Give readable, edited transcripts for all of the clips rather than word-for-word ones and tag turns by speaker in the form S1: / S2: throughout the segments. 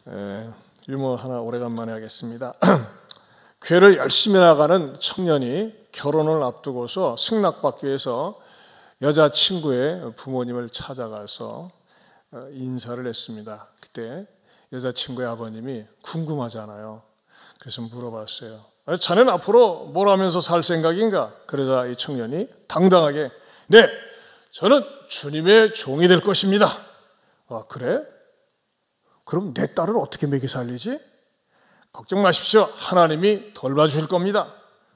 S1: 유머 하나 오래간만에 하겠습니다. 교회를 열심히 나가는 청년이 결혼을 앞두고서 승낙받기 위해서 여자친구의 부모님을 찾아가서 인사를 했습니다. 그때 여자친구의 아버님이 궁금하잖아요. 그래서 물어봤어요. 자네는 앞으로 뭘 하면서 살 생각인가? 그러자 이 청년이 당당하게 네, 저는 주님의 종이 될 것입니다. 아, 그래? 그럼 내 딸을 어떻게 먹여 살리지? 걱정 마십시오. 하나님이 돌봐주실 겁니다.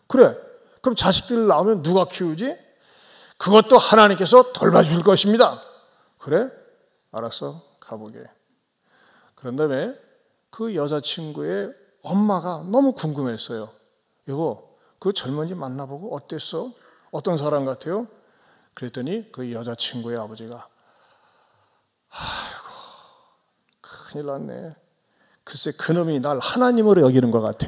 S1: 그래, 그럼 자식들 낳으면 누가 키우지? 그것도 하나님께서 돌봐주실 것입니다. 그래? 알았어, 가보게. 그런 다음에 그 여자친구의 엄마가 너무 궁금했어요. 여보, 그 젊은이 만나보고 어땠어? 어떤 사람 같아요? 그랬더니 그 여자친구의 아버지가 아이고 큰일 났네. 글쎄 그놈이 날 하나님으로 여기는 것 같아.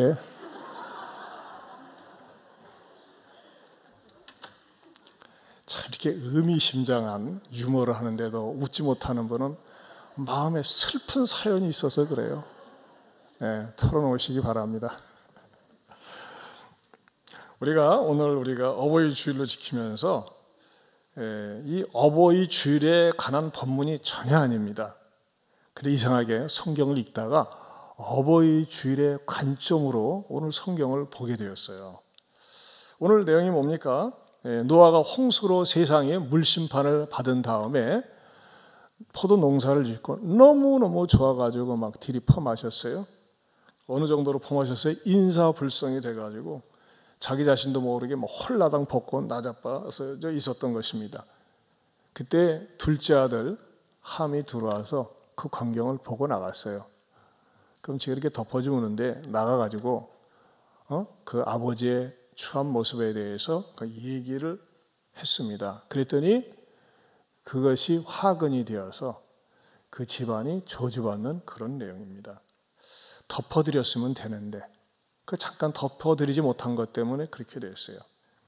S1: 참 이렇게 의미심장한 유머를 하는데도 웃지 못하는 분은 마음에 슬픈 사연이 있어서 그래요. 네, 털어놓으시기 바랍니다. 오늘 어버이 주일로 지키면서 이 어버이 주일에 관한 본문이 전혀 아닙니다. 근데 이상하게 성경을 읽다가 어버이 주일의 관점으로 오늘 성경을 보게 되었어요. 오늘 내용이 뭡니까? 노아가 홍수로 세상에 물심판을 받은 다음에 포도 농사를 짓고 너무너무 좋아가지고 막 들이퍼 마셨어요. 어느 정도로 퍼마셨어요? 인사불성이 돼가지고 자기 자신도 모르게 홀라당 벗고 나자빠서 있었던 것입니다. 그때 둘째 아들 함이 들어와서 그 광경을 보고 나갔어요. 그럼 제가 이렇게 덮어주는데 나가가지고 그 아버지의 추한 모습에 대해서 그 얘기를 했습니다. 그랬더니 그것이 화근이 되어서 그 집안이 저주받는 그런 내용입니다. 덮어드렸으면 되는데 그 잠깐 덮어드리지 못한 것 때문에 그렇게 됐어요.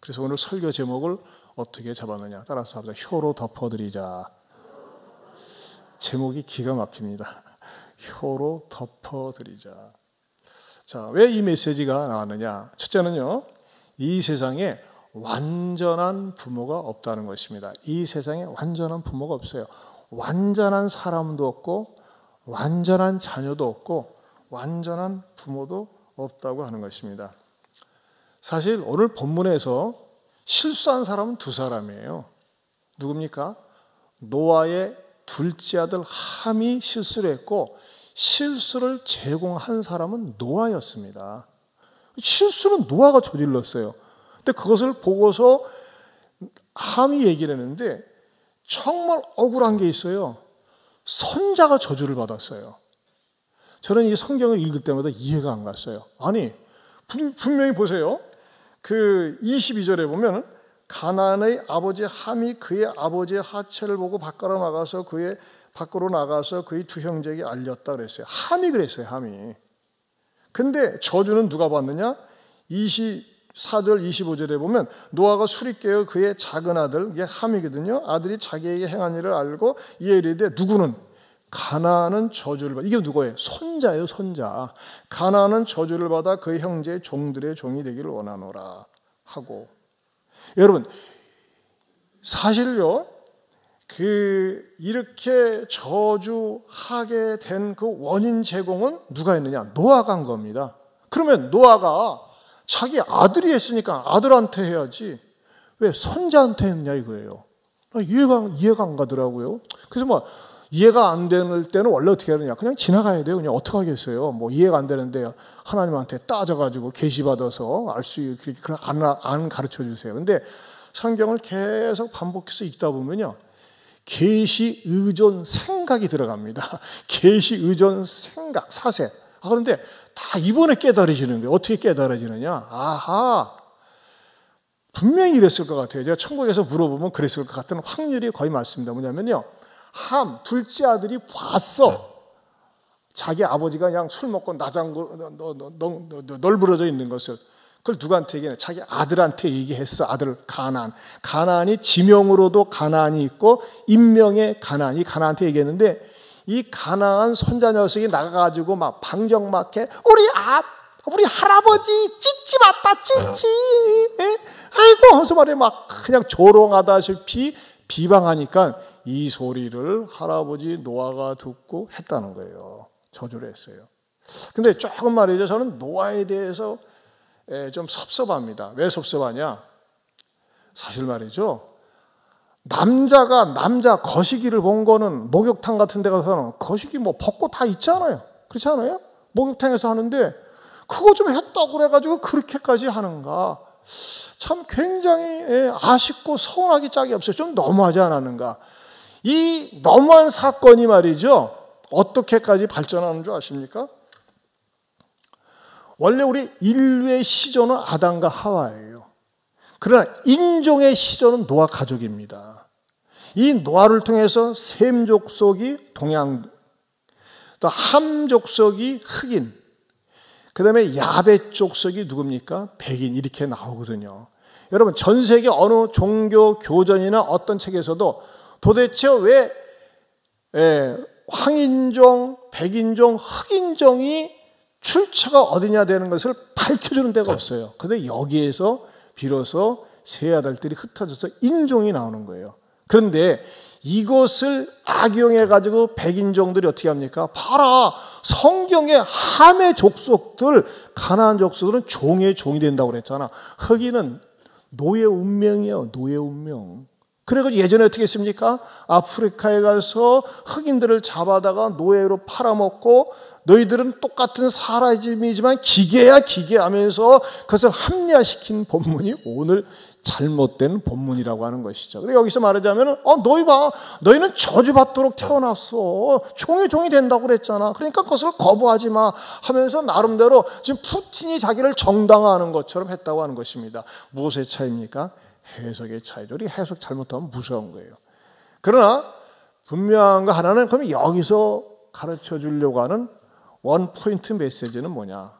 S1: 그래서 오늘 설교 제목을 어떻게 잡았느냐 따라서 합시다. 효로 덮어드리자. 제목이 기가 막힙니다. 효로 덮어드리자. 자, 왜 이 메시지가 나왔느냐? 첫째는요, 이 세상에 완전한 부모가 없다는 것입니다. 이 세상에 완전한 부모가 없어요. 완전한 사람도 없고 완전한 자녀도 없고 완전한 부모도 없다고 하는 것입니다. 사실 오늘 본문에서 실수한 사람은 두 사람이에요. 누굽니까? 노아의 둘째 아들 함이 실수를 했고 실수를 제공한 사람은 노아였습니다. 실수는 노아가 저질렀어요. 근데 그것을 보고서 함이 얘기를 했는데 정말 억울한 게 있어요. 손자가 저주를 받았어요. 저는 이 성경을 읽을 때마다 이해가 안 갔어요. 아니, 분명히 보세요. 그 22절에 보면 가나안의 아버지 함이 그의 아버지의 하체를 보고 밖으로 나가서 그의 두 형제에게 알렸다 그랬어요. 함이 그랬어요, 함이. 근데 저주는 누가 받느냐? 24절, 25절에 보면 노아가 술이 깨어 그의 작은 아들, 이게 함이거든요. 아들이 자기에게 행한 일을 알고 이에 이르되 누구는 가나안은 저주를 받아. 이게 누구예요? 손자예요, 손자. 가나안은 저주를 받아 그의 형제의 종들의 종이 되기를 원하노라 하고. 여러분, 사실요, 이렇게 저주하게 된 그 원인 제공은 누가 했느냐? 노아가 한 겁니다. 그러면 노아가 자기 아들이 했으니까 아들한테 해야지 왜 손자한테 했느냐 이거예요. 이해가 안 가더라고요. 그래서 이해가 안 되는 때는 원래 어떻게 하느냐? 그냥 지나가야 돼요. 그냥 어떻게 하겠어요? 이해가 안 되는데 하나님한테 따져가지고 계시받아서 알 수 있게 안 가르쳐 주세요. 근데 성경을 계속 반복해서 읽다 보면요. 계시, 의존, 생각이 들어갑니다. 계시, 의존, 생각, 사세. 그런데 다 이번에 깨달아지는 거예요. 어떻게 깨달아지느냐? 아하, 분명히 이랬을 것 같아요. 제가 천국에서 물어보면 그랬을 것 같은 확률이 거의 맞습니다. 뭐냐면요. 함, 둘째 아들이 봤어. 자기 아버지가 그냥 술 먹고 널브러져 있는 것을. 그걸 누구한테 얘기해? 자기 아들한테 얘기했어. 아들 가나안. 가나안이 지명으로도 가나안이 있고 인명의 가나안. 이 가나안한테 얘기했는데 이 가난한 손자 녀석이 나가가지고 막 방정맞게 우리 할아버지 찌찌 맞다 찌찌 아이고 하면서 말이야 막 그냥 조롱하다시피 비방하니까 이 소리를 할아버지 노아가 듣고 했다는 거예요. 저주를 했어요. 근데 조금 말이죠, 저는 노아에 대해서 좀 섭섭합니다. 왜 섭섭하냐? 사실 말이죠, 남자가 남자 거시기를 본 거는 목욕탕 같은 데 가서는 거시기 뭐 벗고 다 있잖아요. 그렇지 않아요? 목욕탕에서 하는데 그거 좀 했다고 그래가지고 그렇게까지 하는가? 참 굉장히 아쉽고 서운하기 짝이 없어요. 좀 너무하지 않았는가? 이 너무한 사건이 말이죠, 어떻게까지 발전하는 줄 아십니까? 원래 우리 인류의 시조는 아담과 하와예요. 그러나 인종의 시조는 노아 가족입니다. 이 노아를 통해서 셈 족속이 동양, 또 함 족속이 흑인, 그 다음에 야벳 족속이 누굽니까? 백인, 이렇게 나오거든요. 여러분, 전 세계 어느 종교 교전이나 어떤 책에서도 도대체 왜 황인종, 백인종, 흑인종이 출처가 어디냐 되는 것을 밝혀주는 데가 없어요. 그런데 여기에서 비로소 세 아들들이 흩어져서 인종이 나오는 거예요. 그런데 이것을 악용해가지고 백인종들이 어떻게 합니까? 봐라, 성경의 함의 족속들, 가나안 족속들은 종의 종이 된다고 그랬잖아. 흑인은 노예 운명이에요. 노예 운명. 그래가지고 예전에 어떻게 했습니까? 아프리카에 가서 흑인들을 잡아다가 노예로 팔아먹고, 너희들은 똑같은 사람이지만 기계야 기계 하면서 그것을 합리화시킨 본문이 오늘 잘못된 본문이라고 하는 것이죠. 그리고 여기서 말하자면 너희 봐, 너희는 저주받도록 태어났어. 종이 종이 된다고 그랬잖아. 그러니까 그것을 거부하지 마 하면서 나름대로 지금 푸틴이 자기를 정당화하는 것처럼 했다고 하는 것입니다. 무엇의 차이입니까? 해석의 차이죠. 우리 해석 잘못하면 무서운 거예요. 그러나 분명한 거 하나는, 그럼 여기서 가르쳐 주려고 하는 원 포인트 메시지는 뭐냐?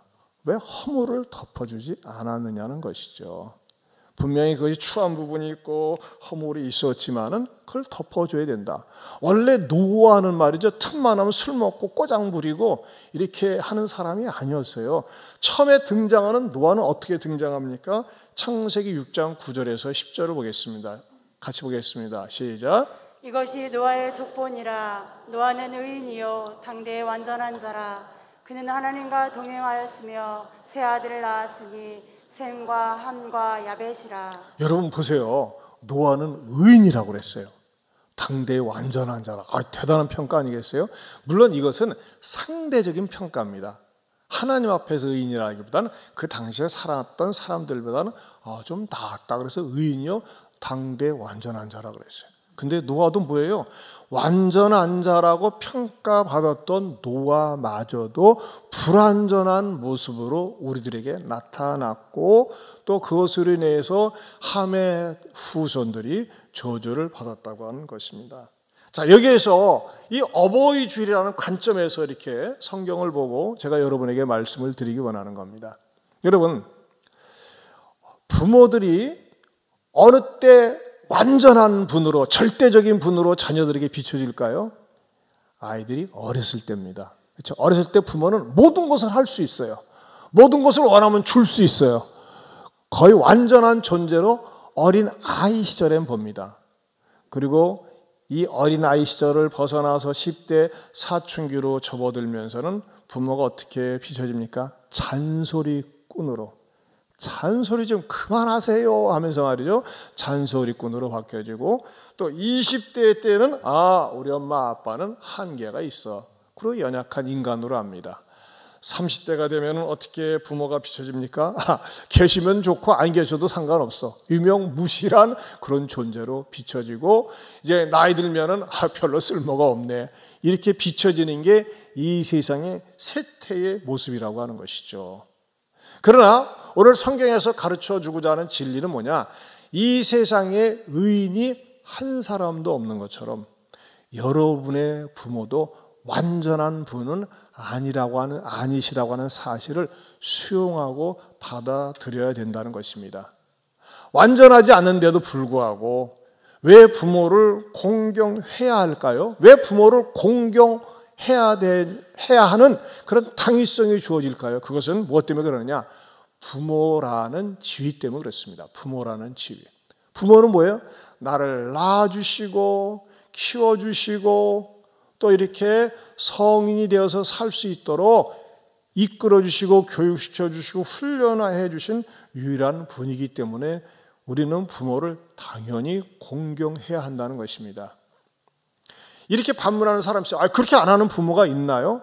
S1: 왜 허물을 덮어주지 않았느냐는 것이죠. 분명히 그것이 추한 부분이 있고 허물이 있었지만은 그걸 덮어줘야 된다. 원래 노아는 말이죠, 틈만 하면 술 먹고 꼬장 부리고 이렇게 하는 사람이 아니었어요. 처음에 등장하는 노아는 어떻게 등장합니까? 창세기 6장 9절에서 10절을 보겠습니다. 같이 보겠습니다. 시작.
S2: 이것이 노아의 족본이라. 노아는 의인이요 당대의 완전한 자라. 그는 하나님과 동행하였으며 세 아들을 낳았으니 셈과 함과 야벳이라.
S1: 여러분 보세요. 노아는 의인이라고 그랬어요. 당대의 완전한 자라. 대단한 평가 아니겠어요? 물론 이것은 상대적인 평가입니다. 하나님 앞에서 의인이라기보다는 그 당시에 살았던 사람들보다는 좀 낫다. 그래서 의인이요 당대 완전한 자라 그랬어요. 근데 노아도 뭐예요? 완전한 자라고 평가받았던 노아마저도 불완전한 모습으로 우리들에게 나타났고, 또 그것으로 인해서 함의 후손들이 저주를 받았다고 하는 것입니다. 자, 여기에서 이 어버이 주일이라는 관점에서 이렇게 성경을 보고 제가 여러분에게 말씀을 드리기 원하는 겁니다. 여러분, 부모들이 어느 때 완전한 분으로, 절대적인 분으로 자녀들에게 비춰질까요? 아이들이 어렸을 때입니다. 그렇죠? 어렸을 때 부모는 모든 것을 할 수 있어요. 모든 것을 원하면 줄 수 있어요. 거의 완전한 존재로 어린 아이 시절엔 봅니다. 그리고 이 어린 아이 시절을 벗어나서 10대 사춘기로 접어들면서는 부모가 어떻게 비춰집니까? 잔소리꾼으로. 잔소리 좀 그만하세요 하면서 말이죠, 잔소리꾼으로 바뀌어지고, 또 20대 때는 우리 엄마 아빠는 한계가 있어. 그리고 연약한 인간으로 합니다. 30대가 되면 어떻게 부모가 비춰집니까? 계시면 좋고 안 계셔도 상관없어. 유명무실한 그런 존재로 비춰지고, 이제 나이 들면은 별로 쓸모가 없네. 이렇게 비춰지는 게 이 세상의 쇠퇴의 모습이라고 하는 것이죠. 그러나 오늘 성경에서 가르쳐주고자 하는 진리는 뭐냐? 이 세상에 의인이 한 사람도 없는 것처럼 여러분의 부모도 완전한 분은 아니시라고 하는 사실을 수용하고 받아들여야 된다는 것입니다. 완전하지 않는데도 불구하고 왜 부모를 공경해야 할까요? 왜 부모를 공경해야 해야 하는 그런 당위성이 주어질까요? 그것은 무엇 때문에 그러느냐? 부모라는 지위 때문에 그렇습니다. 부모라는 지위. 부모는 뭐예요? 나를 낳아주시고 키워주시고 또 이렇게 성인이 되어서 살 수 있도록 이끌어주시고 교육시켜주시고 훈련해 주신 유일한 분이기 때문에 우리는 부모를 당연히 공경해야 한다는 것입니다. 이렇게 반문하는 사람이 있어요. 그렇게 안 하는 부모가 있나요?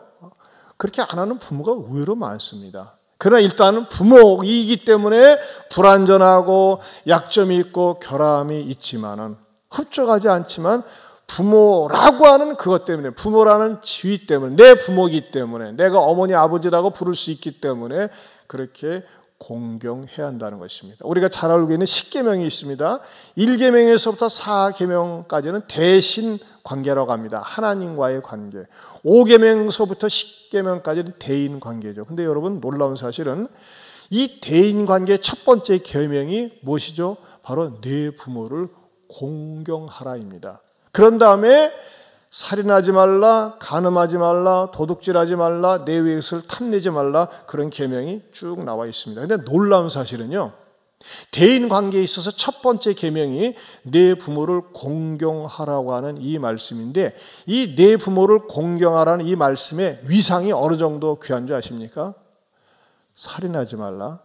S1: 그렇게 안 하는 부모가 의외로 많습니다. 그러나 일단은 부모이기 때문에 불완전하고 약점이 있고 결함이 있지만은 흡족하지 않지만 부모라고 하는 그것 때문에, 부모라는 지위 때문에, 내 부모이기 때문에, 내가 어머니 아버지라고 부를 수 있기 때문에 그렇게 공경해야 한다는 것입니다. 우리가 잘 알고 있는 10계명이 있습니다. 1계명에서부터 4계명까지는 대신 관계라고 합니다. 하나님과의 관계. 5계명서부터 10계명까지는 대인 관계죠. 근데 여러분 놀라운 사실은 이 대인 관계의 첫 번째 계명이 무엇이죠? 바로 내 부모를 공경하라입니다. 그런 다음에 살인하지 말라, 간음하지 말라, 도둑질하지 말라, 내 외의 것을 탐내지 말라, 그런 계명이 쭉 나와 있습니다. 그런데 놀라운 사실은요, 대인 관계에 있어서 첫 번째 계명이 내 부모를 공경하라고 하는 이 말씀인데, 이 내 부모를 공경하라는 이 말씀의 위상이 어느 정도 귀한 줄 아십니까? 살인하지 말라,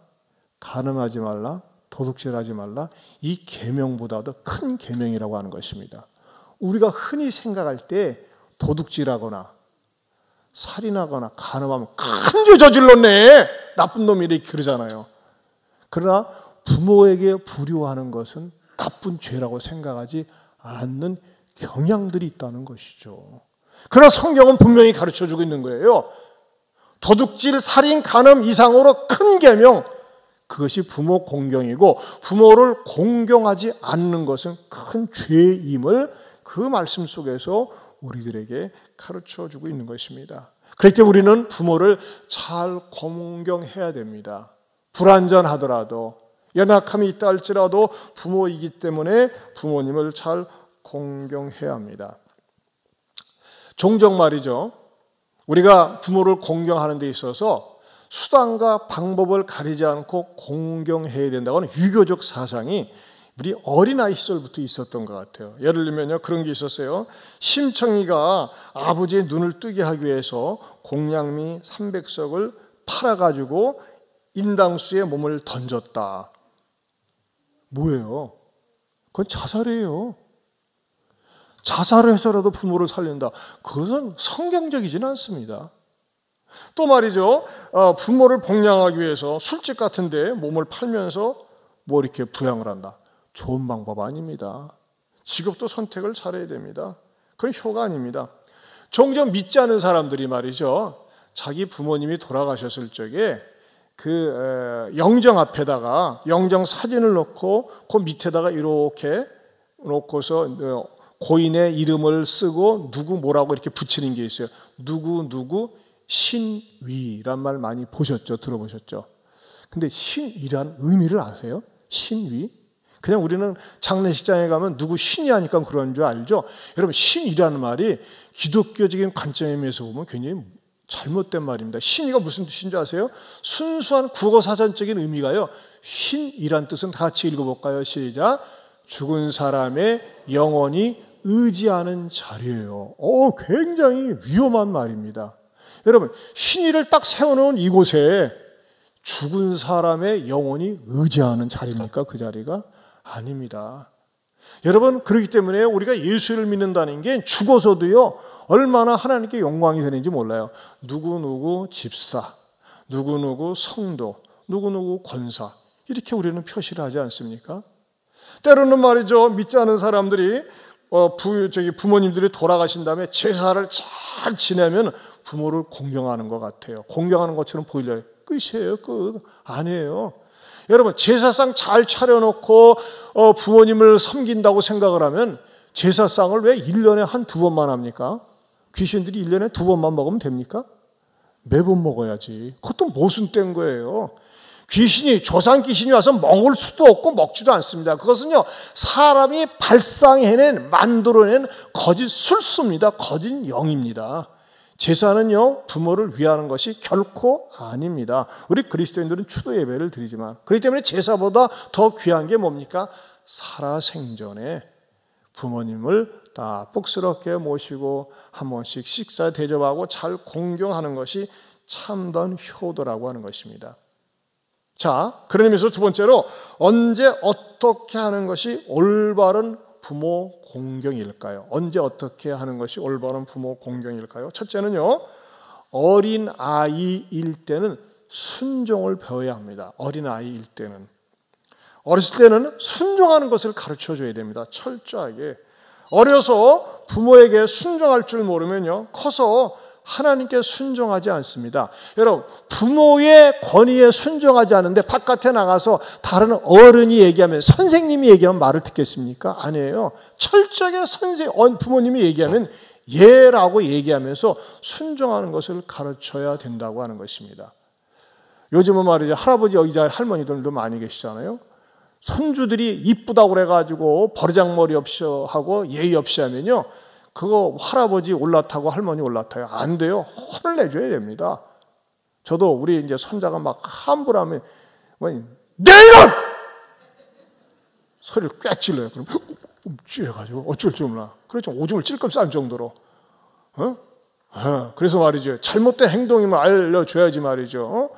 S1: 간음하지 말라, 도둑질하지 말라, 이 계명보다도 큰 계명이라고 하는 것입니다. 우리가 흔히 생각할 때 도둑질하거나 살인하거나 간음하면 큰 죄 저질렀네, 나쁜 놈이 이렇게 그러잖아요. 그러나 부모에게 불효하는 것은 나쁜 죄라고 생각하지 않는 경향들이 있다는 것이죠. 그러나 성경은 분명히 가르쳐주고 있는 거예요. 도둑질, 살인, 간음 이상으로 큰 계명, 그것이 부모 공경이고 부모를 공경하지 않는 것은 큰 죄임을 그 말씀 속에서 우리들에게 가르쳐주고 있는 것입니다. 그렇기 때문에 우리는 부모를 잘 공경해야 됩니다. 불완전하더라도, 연약함이 있다 할지라도 부모이기 때문에 부모님을 잘 공경해야 합니다. 종종 말이죠, 우리가 부모를 공경하는 데 있어서 수단과 방법을 가리지 않고 공경해야 된다고 하는 유교적 사상이 우리 어린아이 시절부터 있었던 것 같아요. 예를 들면요, 그런 게 있었어요. 심청이가 아버지의 눈을 뜨게 하기 위해서 공양미 300석을 팔아가지고 인당수에 몸을 던졌다. 뭐예요? 그건 자살이에요. 자살을 해서라도 부모를 살린다. 그것은 성경적이지는 않습니다. 또 말이죠, 부모를 복양하기 위해서 술집 같은 데 몸을 팔면서 뭐 이렇게 부양을 한다. 좋은 방법 아닙니다. 직업도 선택을 잘해야 됩니다. 그건 효가 아닙니다. 종종 믿지 않은 사람들이 말이죠, 자기 부모님이 돌아가셨을 적에 그 영정 앞에다가 영정 사진을 놓고 그 밑에다가 이렇게 놓고서 고인의 이름을 쓰고 누구 뭐라고 이렇게 붙이는 게 있어요. 누구 신위란 말 많이 보셨죠? 들어보셨죠? 근데 신위란 의미를 아세요? 신위? 그냥 우리는 장례식장에 가면 누구 신이 하니까 그런 줄 알죠? 여러분, 신이라는 말이 기독교적인 관점에서 보면 굉장히 잘못된 말입니다. 신이가 무슨 뜻인 줄 아세요? 순수한 국어사전적인 의미가요, 신이란 뜻은 다 같이 읽어볼까요? 시작. 죽은 사람의 영원히 의지하는 자리예요. 굉장히 위험한 말입니다. 여러분, 신이를 딱 세워놓은 이곳에 죽은 사람의 영혼이 의지하는 자리입니까? 그 자리가? 아닙니다. 여러분, 그렇기 때문에 우리가 예수를 믿는다는 게 죽어서도요, 얼마나 하나님께 영광이 되는지 몰라요. 누구누구 집사, 누구누구 성도, 누구누구 권사, 이렇게 우리는 표시를 하지 않습니까? 때로는 말이죠, 믿지 않은 사람들이 부모님들이 돌아가신 다음에 제사를 잘 지내면 부모를 공경하는 것 같아요. 공경하는 것처럼 보이려요. 끝이에요. 끝. 아니에요. 여러분, 제사상 잘 차려놓고 부모님을 섬긴다고 생각을 하면 제사상을 왜 1년에 한 2번만 합니까? 귀신들이 1년에 2번만 먹으면 됩니까? 매번 먹어야지. 그것도 모순된 거예요. 귀신이, 조상 귀신이 와서 먹을 수도 없고 먹지도 않습니다. 그것은요, 사람이 발상해낸, 만들어낸 거짓 술수입니다. 거짓 영입니다. 제사는요, 부모를 위하는 것이 결코 아닙니다. 우리 그리스도인들은 추도 예배를 드리지만, 그렇기 때문에 제사보다 더 귀한 게 뭡니까? 살아생전에 부모님을 다 복스럽게 모시고 한 번씩 식사 대접하고 잘 공경하는 것이 참된 효도라고 하는 것입니다. 자, 그런 의미에서 두 번째로 언제 어떻게 하는 것이 올바른 부모 공경일까요? 언제 어떻게 하는 것이 올바른 부모 공경일까요? 첫째는요, 어린 아이일 때는 순종을 배워야 합니다. 어린 아이일 때는. 어렸을 때는 순종하는 것을 가르쳐 줘야 됩니다. 철저하게. 어려서 부모에게 순종할 줄 모르면요, 커서 하나님께 순종하지 않습니다. 여러분, 부모의 권위에 순종하지 않는데 바깥에 나가서 다른 어른이 얘기하면, 선생님이 얘기하면 말을 듣겠습니까? 아니에요. 철저하게 부모님이 얘기하면 예라고 얘기하면서 순종하는 것을 가르쳐야 된다고 하는 것입니다. 요즘은 말이죠, 할아버지, 의자 할머니들도 많이 계시잖아요. 손주들이 이쁘다고 그래가지고 버르장머리 없이 하고 예의 없이 하면요, 그거 할아버지 올라타고 할머니 올라타요. 안 돼요. 혼을 내줘야 됩니다. 저도 우리 이제 손자가 막 함부로 하면, 내 이놈! 소리를 꽤 찔러요. 그럼 찌해가지고 어쩔 줄 몰라. 그래서 오줌을 찔끔 쌀 정도로. 그래서 말이죠, 잘못된 행동이면 알려줘야지 말이죠.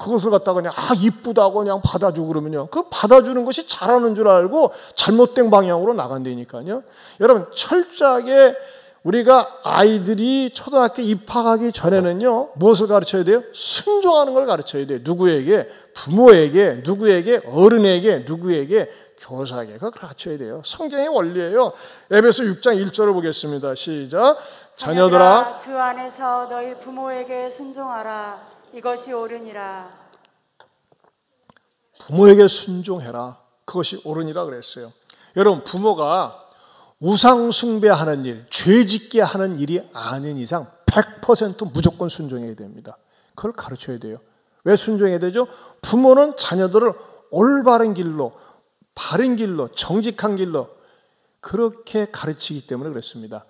S1: 그것을 갖다가 그냥 이쁘다고 그냥 받아주고 그러면요, 그 받아주는 것이 잘하는 줄 알고 잘못된 방향으로 나간다니까요. 여러분, 철저하게 우리가 아이들이 초등학교 입학하기 전에는요, 무엇을 가르쳐야 돼요? 순종하는 걸 가르쳐야 돼요. 누구에게? 부모에게, 누구에게? 어른에게, 누구에게? 교사에게. 그걸 가르쳐야 돼요. 성경의 원리예요. 에베소 6장 1절을 보겠습니다. 시작. 자녀들아,
S2: 주 안에서 너희 부모에게 순종하라. 이것이 옳으니라.
S1: 부모에게 순종해라. 그것이 옳으니라 그랬어요. 여러분, 부모가 우상 숭배하는 일, 죄짓게 하는 일이 아닌 이상 100% 무조건 순종해야 됩니다. 그걸 가르쳐야 돼요. 왜 순종해야 되죠? 부모는 자녀들을 올바른 길로, 바른 길로, 정직한 길로 그렇게 가르치기 때문에 그렇습니다.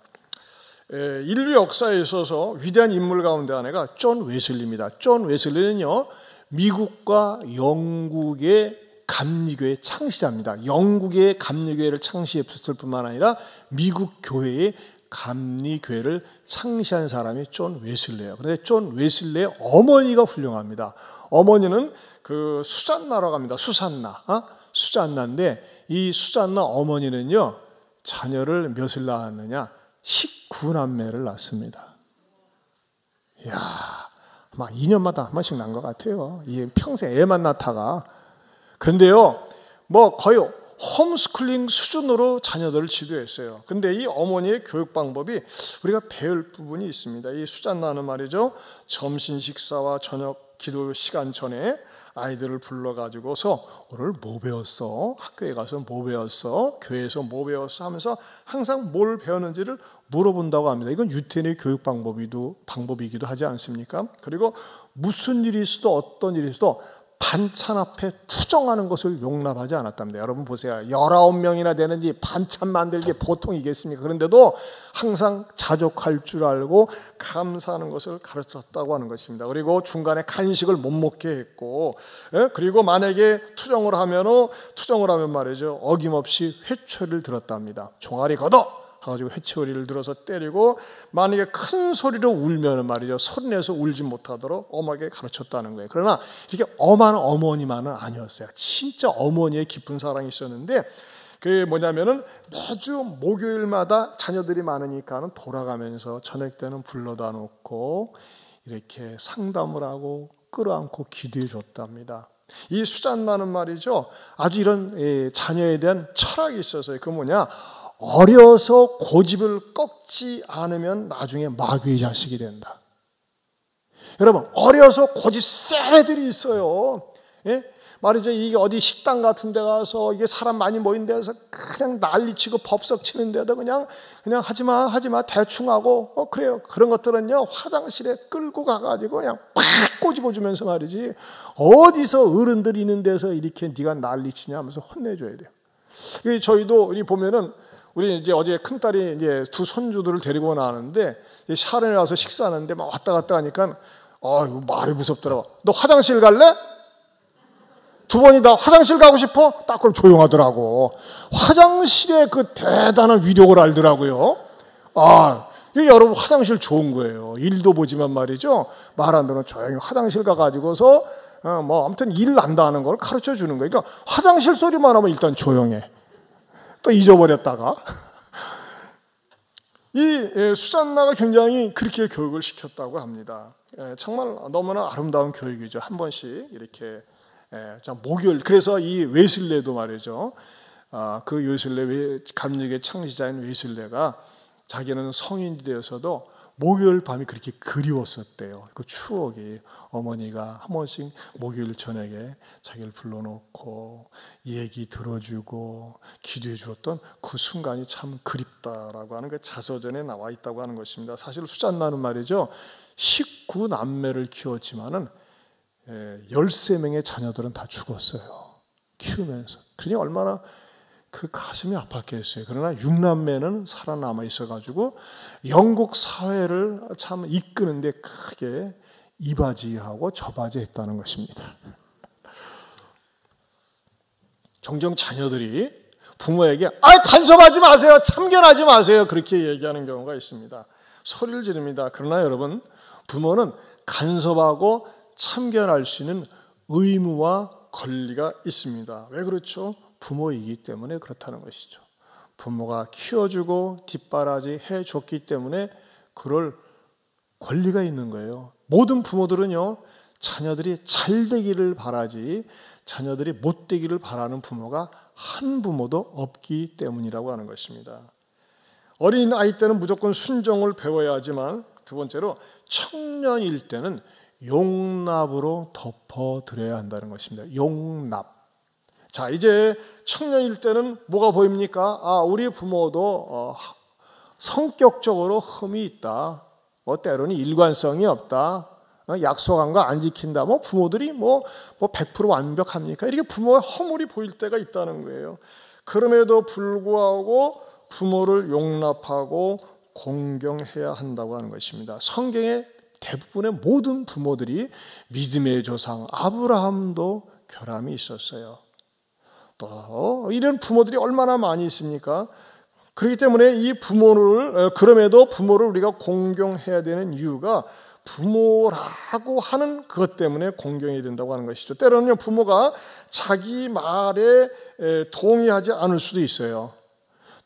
S1: 인류 역사에 있어서 위대한 인물 가운데 하나가 존 웨슬리입니다. 존 웨슬리는요, 미국과 영국의 감리교회 창시자입니다. 영국의 감리교회를 창시했을 뿐만 아니라 미국 교회의 감리교회를 창시한 사람이 존 웨슬리예요. 그런데 존 웨슬리의 어머니가 훌륭합니다. 어머니는 그 수잔나라고 합니다. 수잔나인데 이 수잔나 어머니는요, 자녀를 몇을 낳았느냐? 19남매를 낳습니다. 이야, 막 2년마다 한 번씩 난 것 같아요. 이게 평생 애만 낳다가. 그런데요, 뭐 거의 홈스쿨링 수준으로 자녀들을 지도했어요. 근데 이 어머니의 교육 방법이 우리가 배울 부분이 있습니다. 이 수잔나는 말이죠, 점심 식사와 저녁 기도 시간 전에 아이들을 불러가지고서 오늘 뭐 배웠어? 학교에 가서 뭐 배웠어? 교회에서 뭐 배웠어? 하면서 항상 뭘 배웠는지를 물어본다고 합니다. 이건 유태인의 교육 방법이기도 하지 않습니까? 그리고 무슨 일이 있어도 어떤 일이 있어도 반찬 앞에 투정하는 것을 용납하지 않았답니다. 여러분 보세요. 19명이나 되는지 반찬 만들기 보통이겠습니까? 그런데도 항상 자족할 줄 알고 감사하는 것을 가르쳤다고 하는 것입니다. 그리고 중간에 간식을 못 먹게 했고, 그리고 만약에 투정을 하면 말이죠, 어김없이 회초리를 들었답니다. 종아리 걷어! 가지고 회초리를 들어서 때리고, 만약에 큰 소리로 울면 말이죠, 소리내서 울지 못하도록 엄하게 가르쳤다는 거예요. 그러나 이렇게 엄한 어머니만은 아니었어요. 진짜 어머니의 깊은 사랑이 있었는데, 그게 뭐냐면은 매주 목요일마다 자녀들이 많으니까는 돌아가면서 저녁 때는 불러다 놓고 이렇게 상담을 하고 끌어안고 기도해 줬답니다. 이 수잔나는 말이죠, 아주 이런 자녀에 대한 철학이 있어서요. 그 뭐냐, 어려서 고집을 꺾지 않으면 나중에 마귀의 자식이 된다. 여러분, 어려서 고집 센 애들이 있어요. 예? 말이죠, 이게 어디 식당 같은 데 가서 이게 사람 많이 모인 데서 그냥 난리치고 법석 치는 데도 그냥 하지마 대충 하고, 그래요. 그런 것들은요, 화장실에 끌고 가가지고 그냥 팍 꼬집어주면서 말이지, 어디서 어른들이 있는 데서 이렇게 네가 난리치냐 하면서 혼내줘야 돼요. 저희도 보면은 우리 이제 어제 큰딸이 이제 두 손주들을 데리고 나왔는데 샤론에 와서 식사하는데 막 왔다 갔다 하니까 이거 말이 무섭더라고. 너 화장실 갈래? 두 번이 다 화장실 가고 싶어? 딱 그럼 조용하더라고. 화장실의 그 대단한 위력을 알더라고요. 이게 여러분 화장실 좋은 거예요. 일도 보지만 말이죠. 말 안 들으면 조용히 화장실 가가지고서 아무튼 일 난다 하는 걸 가르쳐 주는 거예요. 그러니까 화장실 소리만 하면 일단 조용해. 또 잊어버렸다가. 이 수잔나가 굉장히 그렇게 교육을 시켰다고 합니다. 정말 너무나 아름다운 교육이죠. 한 번씩 이렇게 목요일. 그래서 이 웨슬레도 말이죠. 그 웨슬레 감리교의 창시자인 웨슬레가 자기는 성인이 되어서도 목요일 밤이 그렇게 그리웠었대요. 그 추억이 어머니가 한 번씩 목요일 저녁에 자기를 불러놓고 얘기 들어주고 기도해 주었던 그 순간이 참 그립다라고 하는 그 자서전에 나와 있다고 하는 것입니다. 사실 수잔나는 말이죠. 19남매를 키웠지만은 13명의 자녀들은 다 죽었어요. 키우면서. 그러니 얼마나 그 가슴이 아팠겠어요. 그러나 6남매는 살아남아 있어가지고 영국 사회를 참 이끄는데 크게 이바지하고 저바지했다는 것입니다. 종종 자녀들이 부모에게 간섭하지 마세요, 참견하지 마세요 그렇게 얘기하는 경우가 있습니다. 소리를 지릅니다. 그러나 여러분, 부모는 간섭하고 참견할 수 있는 의무와 권리가 있습니다. 왜 그렇죠? 부모이기 때문에 그렇다는 것이죠. 부모가 키워주고 뒷바라지 해줬기 때문에 그럴 권리가 있는 거예요. 모든 부모들은요, 자녀들이 잘 되기를 바라지 자녀들이 못 되기를 바라는 부모가 한 부모도 없기 때문이라고 하는 것입니다. 어린 아이 때는 무조건 순종을 배워야 하지만 두 번째로 청년일 때는 용납으로 덮어드려야 한다는 것입니다. 용납. 자, 이제 청년일 때는 뭐가 보입니까? 우리 부모도 성격적으로 흠이 있다. 때로는 일관성이 없다. 약속한 거 안 지킨다. 부모들이 100% 완벽합니까? 이렇게 부모의 허물이 보일 때가 있다는 거예요. 그럼에도 불구하고 부모를 용납하고 공경해야 한다고 하는 것입니다. 성경의 대부분의 모든 부모들이 믿음의 조상 아브라함도 결함이 있었어요. 또 이런 부모들이 얼마나 많이 있습니까? 그렇기 때문에 이 부모를 그럼에도 부모를 우리가 공경해야 되는 이유가 부모라고 하는 그것 때문에 공경해야 된다고 하는 것이죠. 때로는 부모가 자기 말에 동의하지 않을 수도 있어요.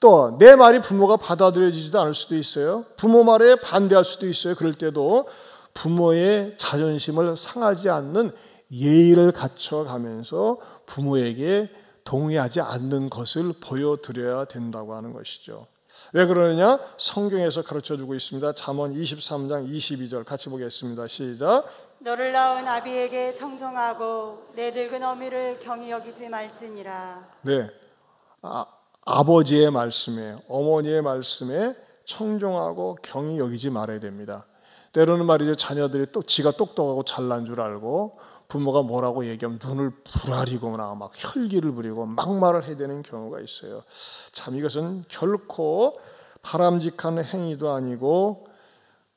S1: 또 내 말이 부모가 받아들여지지도 않을 수도 있어요. 부모 말에 반대할 수도 있어요. 그럴 때도 부모의 자존심을 상하지 않는 예의를 갖춰가면서 부모에게 동의하지 않는 것을 보여드려야 된다고 하는 것이죠. 왜 그러느냐? 성경에서 가르쳐주고 있습니다. 잠언 23장 22절 같이 보겠습니다. 시작.
S2: 너를 낳은 아비에게 청종하고 내 늙은 어미를 경히 여기지 말지니라.
S1: 네, 아버지의 말씀에 어머니의 말씀에 청종하고 경히 여기지 말아야 됩니다. 때로는 말이죠, 자녀들이 또 지가 똑똑하고 잘난 줄 알고 부모가 뭐라고 얘기하면 눈을 부라리거나 막 혈기를 부리고 막말을 해야 되는 경우가 있어요. 참 이것은 결코 바람직한 행위도 아니고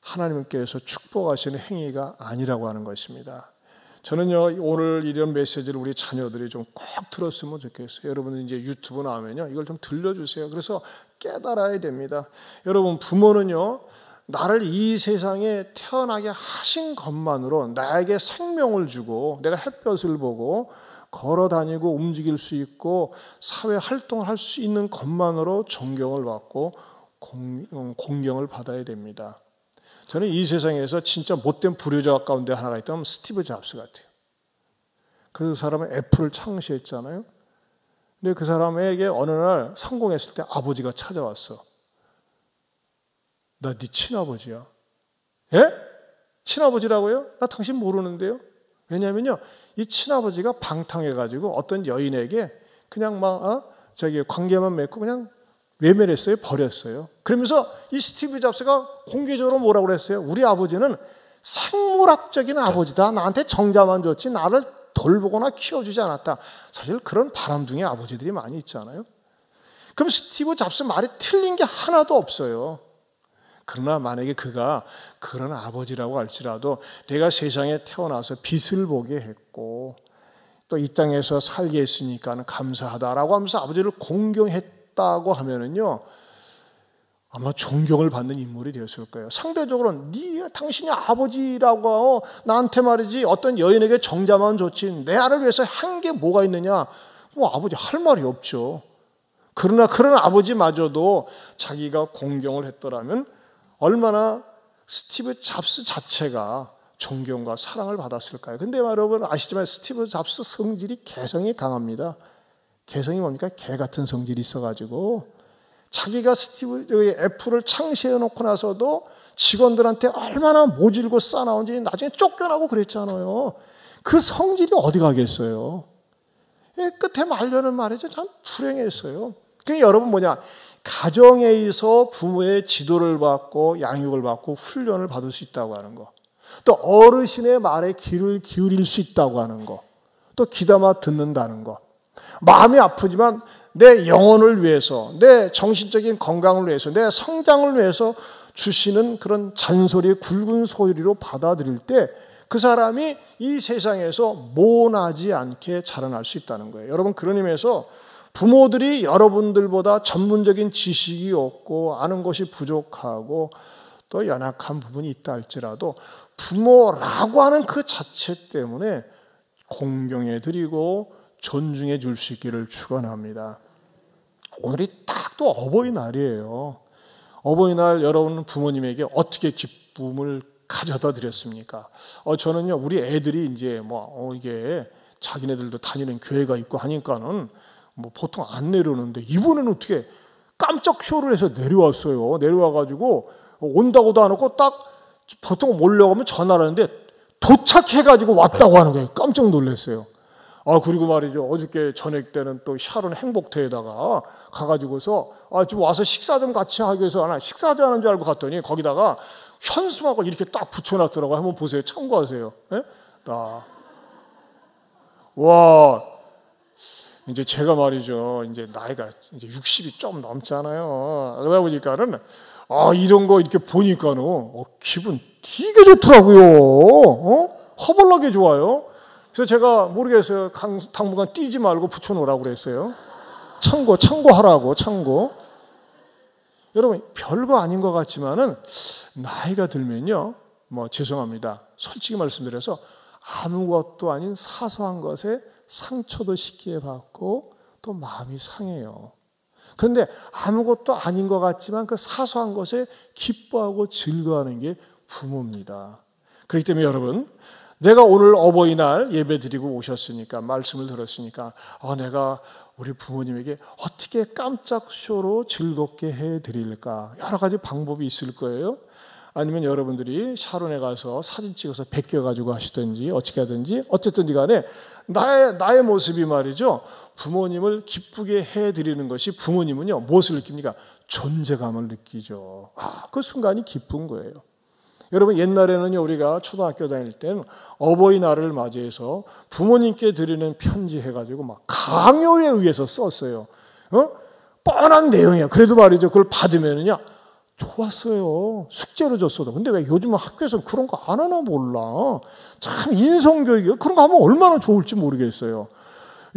S1: 하나님께서 축복하시는 행위가 아니라고 하는 것입니다. 저는요, 오늘 이런 메시지를 우리 자녀들이 좀 꼭 들었으면 좋겠어요. 여러분들 이제 유튜브 나오면요, 이걸 좀 들려주세요. 그래서 깨달아야 됩니다. 여러분, 부모는요, 나를 이 세상에 태어나게 하신 것만으로 나에게 생명을 주고 내가 햇볕을 보고 걸어다니고 움직일 수 있고 사회 활동을 할 수 있는 것만으로 존경을 받고 공경을 받아야 됩니다. 저는 이 세상에서 진짜 못된 불효자 가운데 하나가 있다면 스티브 잡스 같아요. 그 사람은 애플을 창시했잖아요. 근데 그 사람에게 어느 날 성공했을 때 아버지가 찾아왔어. 나 네 친아버지야. 예? 친아버지라고요? 나 당신 모르는데요? 왜냐하면요, 이 친아버지가 방탕해가지고 어떤 여인에게 그냥 관계만 맺고 그냥 외면했어요. 버렸어요. 그러면서 이 스티브 잡스가 공개적으로 뭐라고 그랬어요? 우리 아버지는 생물학적인 아버지다. 나한테 정자만 줬지 나를 돌보거나 키워주지 않았다. 사실 그런 바람둥이 아버지들이 많이 있잖아요. 그럼 스티브 잡스 말이 틀린 게 하나도 없어요. 그러나 만약에 그가 그런 아버지라고 할지라도 내가 세상에 태어나서 빛을 보게 했고 또 이 땅에서 살게 했으니까 감사하다라고 하면서 아버지를 공경했다고 하면은요, 아마 존경을 받는 인물이 되었을 거예요. 상대적으로 당신이 아버지라고 나한테 말이지 어떤 여인에게 정자만 줬지 내 아를 위해서 한 게 뭐가 있느냐? 뭐 아버지 할 말이 없죠. 그러나 그런 아버지마저도 자기가 공경을 했더라면 얼마나 스티브 잡스 자체가 존경과 사랑을 받았을까요? 근데 여러분 아시지만 스티브 잡스 성질이 개성이 강합니다. 개성이 뭡니까? 개 같은 성질이 있어가지고 자기가 애플을 창시해 놓고 나서도 직원들한테 얼마나 모질고 싸나온지 나중에 쫓겨나고 그랬잖아요. 그 성질이 어디 가겠어요? 끝에 말려는 말이죠. 참 불행했어요. 그게 여러분 가정에서 부모의 지도를 받고 양육을 받고 훈련을 받을 수 있다고 하는 거, 또 어르신의 말에 귀를 기울일 수 있다고 하는 거, 또 귀담아 듣는다는 거, 마음이 아프지만 내 영혼을 위해서, 내 정신적인 건강을 위해서, 내 성장을 위해서 주시는 그런 잔소리, 굵은 소리로 받아들일 때 그 사람이 이 세상에서 모나지 않게 자라날 수 있다는 거예요. 여러분, 그런 의미에서 부모들이 여러분들보다 전문적인 지식이 없고 아는 것이 부족하고 또 연약한 부분이 있다 할지라도 부모라고 하는 그 자체 때문에 공경해 드리고 존중해 줄 수 있기를 축원합니다. 오늘이 딱 또 어버이날이에요. 어버이날 여러분 부모님에게 어떻게 기쁨을 가져다 드렸습니까? 저는요, 우리 애들이 이제 이게 자기네들도 다니는 교회가 있고 하니까는 보통 안 내려오는데 이번에는 어떻게 깜짝 쇼를 해서 내려왔어요. 내려와가지고 온다고도 안 하고 딱 보통 몰려가면 전화를 하는데 도착해가지고 왔다고 하는 거예요. 깜짝 놀랐어요. 그리고 말이죠. 어저께 저녁 때는 또 샤론 행복터에다가 가가지고서 좀 와서 식사 좀 같이 하기 위해서 식사하자 하는 줄 알고 갔더니 거기다가 현수막을 이렇게 딱 붙여놨더라고요. 한번 보세요. 참고하세요. 네? 와, 이제 제가 말이죠. 이제 나이가 이제 60이 좀 넘잖아요. 그러다 보니까는 이런 거 이렇게 보니까는 기분 되게 좋더라고요. 허벌나게 좋아요. 그래서 제가 모르겠어요. 당분간 뛰지 말고 붙여놓으라고 그랬어요. 참고하라고, 참고. 여러분, 별거 아닌 것 같지만은 나이가 들면요, 죄송합니다. 솔직히 말씀드려서 아무것도 아닌 사소한 것에 상처도 쉽게 받고 또 마음이 상해요. 그런데 아무것도 아닌 것 같지만 그 사소한 것에 기뻐하고 즐거워하는 게 부모입니다. 그렇기 때문에 여러분, 내가 오늘 어버이날 예배 드리고 오셨으니까, 말씀을 들었으니까 내가 우리 부모님에게 어떻게 깜짝 쇼로 즐겁게 해드릴까? 여러 가지 방법이 있을 거예요. 아니면 여러분들이 샤론에 가서 사진 찍어서 베껴가지고 하시든지 어떻게 하든지 어쨌든지 간에 나의 모습이 말이죠. 부모님을 기쁘게 해드리는 것이, 부모님은요 무엇을 느낍니까? 존재감을 느끼죠. 그 순간이 기쁜 거예요. 여러분, 옛날에는요, 우리가 초등학교 다닐 때는 어버이날을 맞이해서 부모님께 드리는 편지 해가지고 막 강요에 의해서 썼어요. 뻔한 내용이에요. 그래도 말이죠, 그걸 받으면은요, 좋았어요. 숙제로 줬어도. 근데 왜 요즘은 학교에서 그런 거 안 하나 몰라. 참 인성교육이에요. 그런 거 하면 얼마나 좋을지 모르겠어요.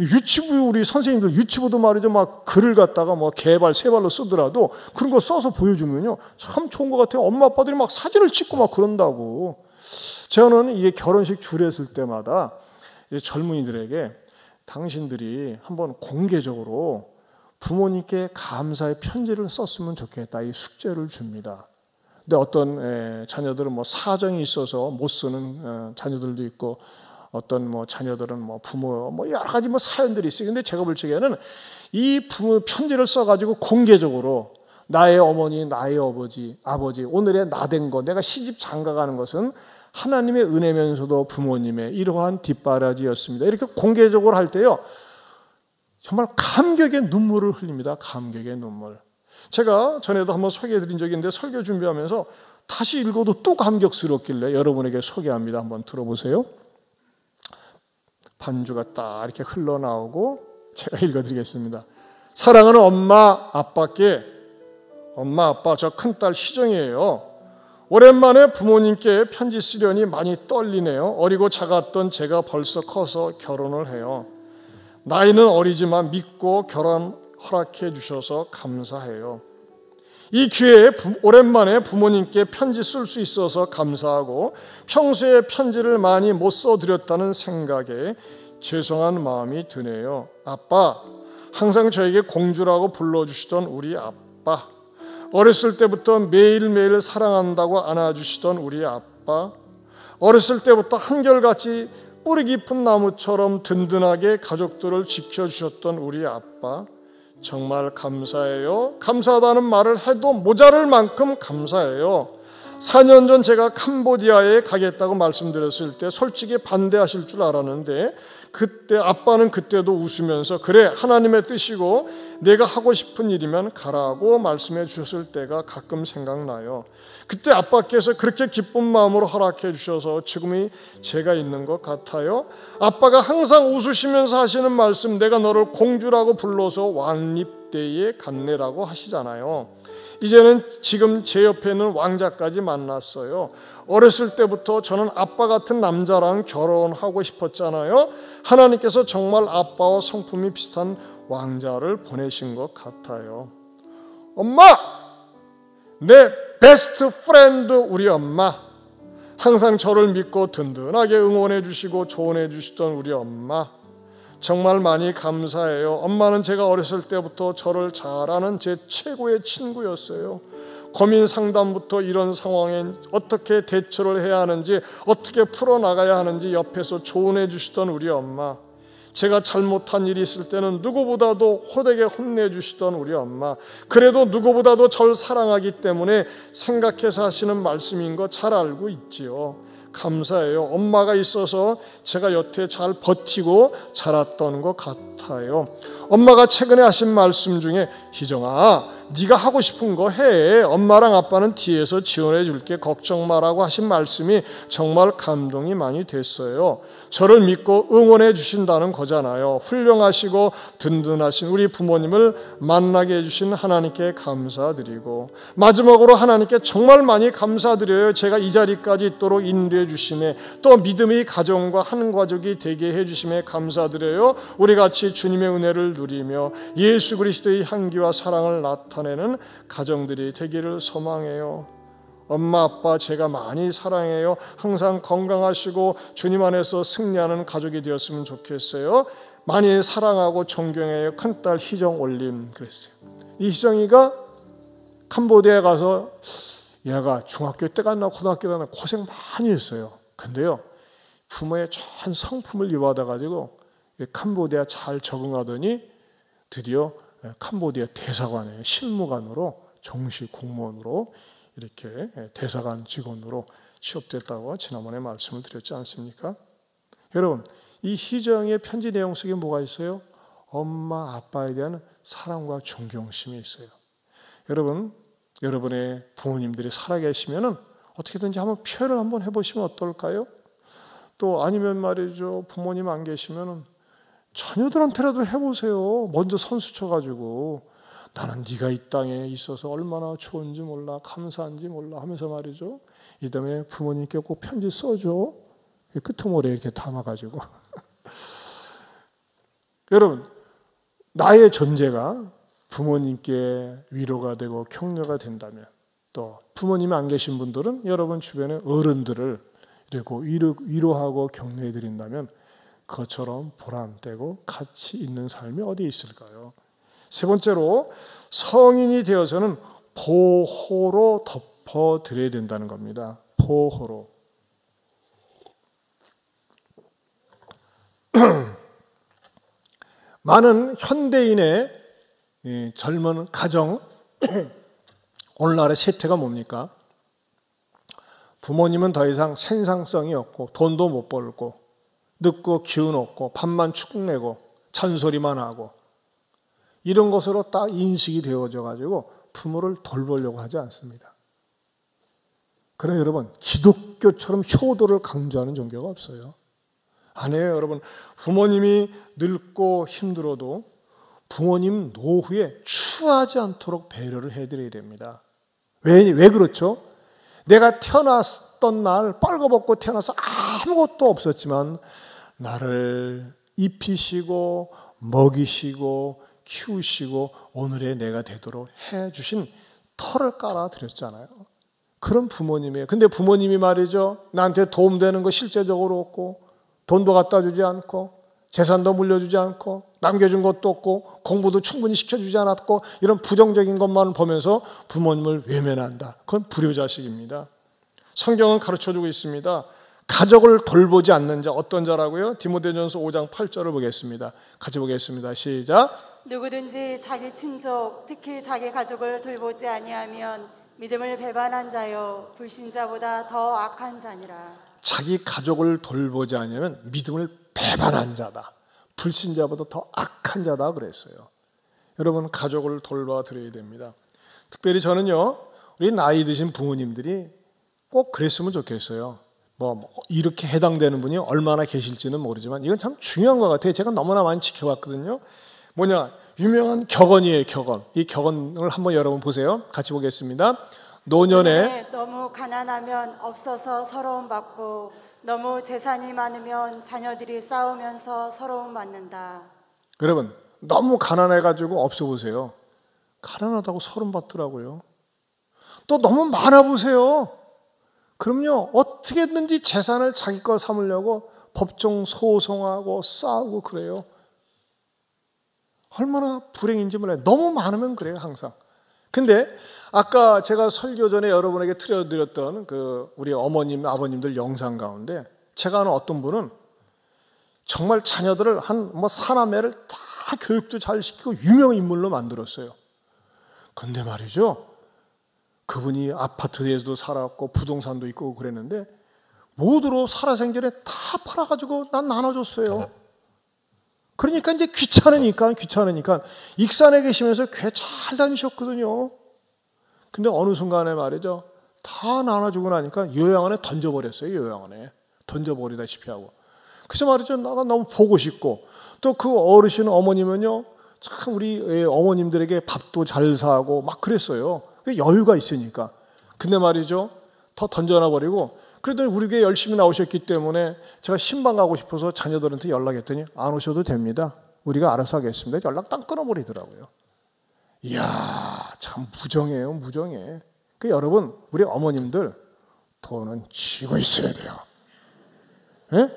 S1: 유치부, 우리 선생님들 유치부도 말이죠, 막 글을 갖다가 개발 세 발로 쓰더라도 그런 거 써서 보여주면요, 참 좋은 것 같아요. 엄마 아빠들이 막 사진을 찍고 막 그런다고. 저는 이게 결혼식 줄였을 때마다 젊은이들에게 당신들이 한번 공개적으로 부모님께 감사의 편지를 썼으면 좋겠다, 이 숙제를 줍니다. 근데 어떤 자녀들은 사정이 있어서 못 쓰는 자녀들도 있고, 어떤 자녀들은 부모 여러 가지 사연들이 있어요. 근데 제가 볼 적에는 이 부모 편지를 써가지고 공개적으로 나의 어머니, 나의 아버지, 오늘의 나 된 거, 내가 시집 장가가는 것은 하나님의 은혜면서도 부모님의 이러한 뒷바라지였습니다. 이렇게 공개적으로 할 때요, 정말 감격의 눈물을 흘립니다. 감격의 눈물. 제가 전에도 한번 소개해드린 적이 있는데 설교 준비하면서 다시 읽어도 또 감격스럽길래 여러분에게 소개합니다. 한번 들어보세요. 반주가 딱 이렇게 흘러나오고 제가 읽어드리겠습니다. 사랑하는 엄마, 아빠께 엄마, 아빠, 저 큰딸 희정이에요. 오랜만에 부모님께 편지 쓰려니 많이 떨리네요. 어리고 작았던 제가 벌써 커서 결혼을 해요. 나이는 어리지만 믿고 결혼 허락해 주셔서 감사해요. 이 기회에 오랜만에 부모님께 편지 쓸 수 있어서 감사하고 평소에 편지를 많이 못 써드렸다는 생각에 죄송한 마음이 드네요. 아빠, 항상 저에게 공주라고 불러주시던 우리 아빠, 어렸을 때부터 매일매일 사랑한다고 안아주시던 우리 아빠, 어렸을 때부터 한결같이 뿌리 깊은 나무처럼 든든하게 가족들을 지켜주셨던 우리 아빠, 정말 감사해요. 감사하다는 말을 해도 모자랄 만큼 감사해요. 4년 전 제가 캄보디아에 가겠다고 말씀드렸을 때 솔직히 반대하실 줄 알았는데 그때 아빠는 그때도 웃으면서 그래, 하나님의 뜻이고 내가 하고 싶은 일이면 가라고 말씀해 주셨을 때가 가끔 생각나요. 그때 아빠께서 그렇게 기쁜 마음으로 허락해 주셔서 지금이 제가 있는 것 같아요. 아빠가 항상 웃으시면서 하시는 말씀, 내가 너를 공주라고 불러서 왕립대에 갔네라고 하시잖아요. 이제는 지금 제 옆에 있는 왕자까지 만났어요. 어렸을 때부터 저는 아빠 같은 남자랑 결혼하고 싶었잖아요. 하나님께서 정말 아빠와 성품이 비슷한 왕자를 보내신 것 같아요. 엄마! 내 베스트 프렌드 우리 엄마, 항상 저를 믿고 든든하게 응원해 주시고 조언해 주시던 우리 엄마, 정말 많이 감사해요. 엄마는 제가 어렸을 때부터 저를 잘 아는 제 최고의 친구였어요. 고민 상담부터 이런 상황에 어떻게 대처를 해야 하는지, 어떻게 풀어나가야 하는지 옆에서 조언해 주시던 우리 엄마, 제가 잘못한 일이 있을 때는 누구보다도 호되게 혼내주시던 우리 엄마, 그래도 누구보다도 절 사랑하기 때문에 생각해서 하시는 말씀인 거 잘 알고 있지요. 감사해요. 엄마가 있어서 제가 여태 잘 버티고 자랐던 것 같아요. 엄마가 최근에 하신 말씀 중에 희정아, 네가 하고 싶은 거 해. 엄마랑 아빠는 뒤에서 지원해 줄게. 걱정 마라고 하신 말씀이 정말 감동이 많이 됐어요. 저를 믿고 응원해 주신다는 거잖아요. 훌륭하시고 든든하신 우리 부모님을 만나게 해주신 하나님께 감사드리고, 마지막으로 하나님께 정말 많이 감사드려요. 제가 이 자리까지 있도록 인도해 주심에, 또 믿음의 가정과 한 가족이 되게 해주심에 감사드려요. 우리 같이 주님의 은혜를 누리며 예수 그리스도의 향기와 사랑을 나타내는 가정들이 되기를 소망해요. 엄마, 아빠 제가 많이 사랑해요. 항상 건강하시고 주님 안에서 승리하는 가족이 되었으면 좋겠어요. 많이 사랑하고 존경해요. 큰딸 희정 올림. 그랬어요. 이 희정이가 캄보디아에 가서 얘가 중학교 때 갔나 고등학교 때 갔나 고생 많이 했어요. 근데요, 부모의 좋은 성품을 이어받아가지고 캄보디아 잘 적응하더니 드디어 캄보디아 대사관에 실무관으로, 종시 공무원으로 이렇게 대사관 직원으로 취업됐다고 지난번에 말씀을 드렸지 않습니까? 여러분, 이 희정의 편지 내용 속에 뭐가 있어요? 엄마, 아빠에 대한 사랑과 존경심이 있어요. 여러분, 여러분의 부모님들이 살아계시면 어떻게든지 한번 표현을 한번 해보시면 어떨까요? 또 아니면 말이죠, 부모님 안 계시면 자녀들한테라도 해보세요. 먼저 선수 쳐가지고 나는 네가 이 땅에 있어서 얼마나 좋은지 몰라, 감사한지 몰라 하면서 말이죠, 이 다음에 부모님께 꼭 편지 써줘. 끄트머리에 이렇게 담아가지고 여러분, 나의 존재가 부모님께 위로가 되고 격려가 된다면, 또 부모님이 안 계신 분들은 여러분 주변의 어른들을 이렇게 위로하고 격려해 드린다면 그것처럼 보람되고 가치 있는 삶이 어디 있을까요? 세 번째로, 성인이 되어서는 보호로 덮어드려야 된다는 겁니다. 보호로. 많은 현대인의 젊은 가정, 오늘날의 세태가 뭡니까? 부모님은 더 이상 생산성이 없고 돈도 못 벌고 늙고 기운 없고 밥만 축내고 잔소리만 하고 이런 것으로 딱 인식이 되어져 가지고 부모를 돌보려고 하지 않습니다. 그러나 여러분, 기독교처럼 효도를 강조하는 종교가 없어요. 아니에요, 여러분. 부모님이 늙고 힘들어도 부모님 노후에 추하지 않도록 배려를 해드려야 됩니다. 왜 그렇죠? 내가 태어났던 날 빨가벗고 태어나서 아무것도 없었지만 나를 입히시고 먹이시고 키우시고 오늘의 내가 되도록 해주신 터를 깔아드렸잖아요. 그런 부모님이에요. 근데 부모님이 말이죠, 나한테 도움되는 거 실제적으로 없고 돈도 갖다 주지 않고 재산도 물려주지 않고 남겨준 것도 없고 공부도 충분히 시켜주지 않았고 이런 부정적인 것만 보면서 부모님을 외면한다. 그건 불효자식입니다. 성경은 가르쳐주고 있습니다. 가족을 돌보지 않는 자 어떤 자라고요? 디모데전서 5장 8절을 보겠습니다. 같이 보겠습니다. 시작.
S2: 누구든지 자기 친족 특히 자기 가족을 돌보지 아니하면 믿음을 배반한 자요 불신자보다 더 악한 자니라.
S1: 자기 가족을 돌보지 않으면 믿음을 배반한 자다. 불신자보다 더 악한 자다 그랬어요. 여러분 가족을 돌봐드려야 됩니다. 특별히 저는요, 우리 나이 드신 부모님들이 꼭 그랬으면 좋겠어요. 이렇게 해당되는 분이 얼마나 계실지는 모르지만 이건 참 중요한 것 같아요. 제가 너무나 많이 지켜봤거든요. 유명한 격언이에요. 격언. 이 격언을 한번 여러분 보세요. 같이 보겠습니다. 노년에
S2: 너무 가난하면 없어서 서러움 받고 너무 재산이 많으면 자녀들이 싸우면서 서러움 받는다.
S1: 여러분 너무 가난해가지고 없어 보세요. 가난하다고 서러움 받더라고요. 또 너무 많아 보세요. 그럼요 어떻게든지 재산을 자기 거 삼으려고 법정 소송하고 싸우고 그래요. 얼마나 불행인지 몰라요. 너무 많으면 그래요 항상. 근데 아까 제가 설교 전에 여러분에게 틀어드렸던 우리 어머님 아버님들 영상 가운데 제가 아는 어떤 분은 정말 자녀들을 사남매를 다 교육도 잘 시키고 유명 인물로 만들었어요. 근데 말이죠 그분이 아파트에서도 살았고 부동산도 있고 그랬는데 모두로 살아생전에 다 팔아가지고 난 나눠줬어요. 그러니까 이제 귀찮으니까 익산에 계시면서 교회 잘 다니셨거든요. 근데 어느 순간에 말이죠 다 나눠주고 나니까 요양원에 던져버렸어요. 요양원에 던져버리다시피 하고. 그래서 말이죠 나가 너무 보고 싶고 또 그 어르신 어머님은요 참 우리 어머님들에게 밥도 잘 사고 막 그랬어요. 여유가 있으니까. 근데 말이죠 더 던져놔버리고 그래도 우리 교회 열심히 나오셨기 때문에 제가 신방 가고 싶어서 자녀들한테 연락했더니 안 오셔도 됩니다. 우리가 알아서 하겠습니다. 연락 딱 끊어버리더라고요. 이야 참 무정해요. 무정해. 여러분 우리 어머님들 돈은 쥐고 있어야 돼요. 예?